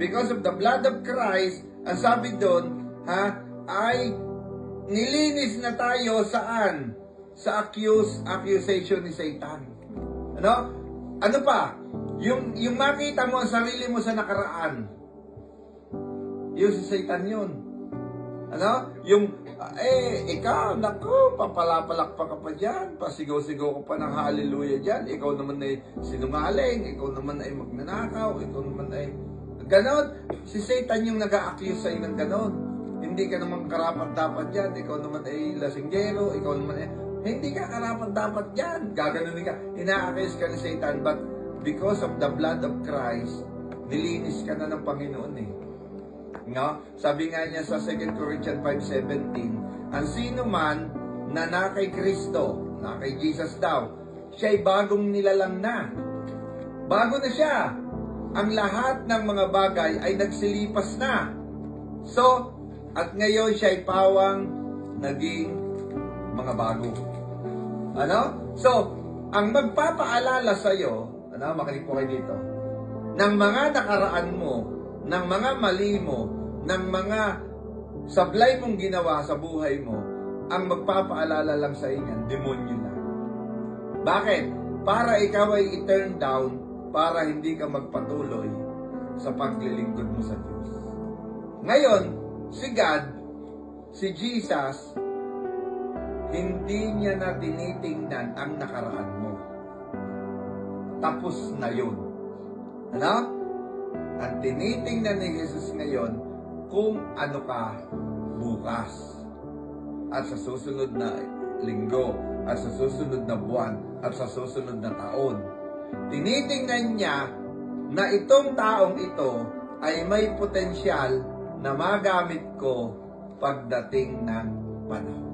Because of the blood of Christ, ang sabi doon, ay nilinis na tayo saan? Sa accusation ni Satan. Ano pa? Yung makita mo ang sarili mo sa nakaraan. Yung si Satan yun. Ikaw, naku, papalapalak pa ka pa dyan, pasigaw-sigaw ka pa ng hallelujah dyan, ikaw naman ay sinungaling, ikaw naman ay magnanakaw, ikaw naman ay ganon. Si Satan yung nag-a-accuse sa'yo ng ganon. Hindi ka naman karapat-dapat dyan, ikaw naman ay lasinggero, ikaw naman ay hindi ka karapat-dapat dyan. Gaganunin ka, ina-accuse ka ni Satan, but because of the blood of Christ, nilinis ka na ng Panginoon Sabi nga niya sa 2 Corinthians 5:17, ang sino man na kay Kristo, kay Jesus daw, siya'y bagong nilalang na. Bago na siya. Ang lahat ng mga bagay ay nagsilipas na. So, at ngayon siya'y pawang naging mga bago. So, ang magpapaalala sa'yo, makinig po kayo dito, ng mga nakaraan mo, ng mga mali mo, ng mga sablay mong ginawa sa buhay mo, ang magpapaalala lang sa inyo, demonyo na. Bakit? Para ikaw ay i-turn down, para hindi ka magpatuloy sa paglilingkod mo sa Diyos. Ngayon, si God, si Jesus, hindi niya na tinitingnan ang nakaraan mo. Tapos na yun. Ang tinitingnan ni Jesus ngayon, kung ano ka bukas. At sa susunod na linggo, at sa susunod na buwan, at sa susunod na taon. Tinitingnan niya na itong taong ito ay may potensyal na magamit ko pagdating ng panahon.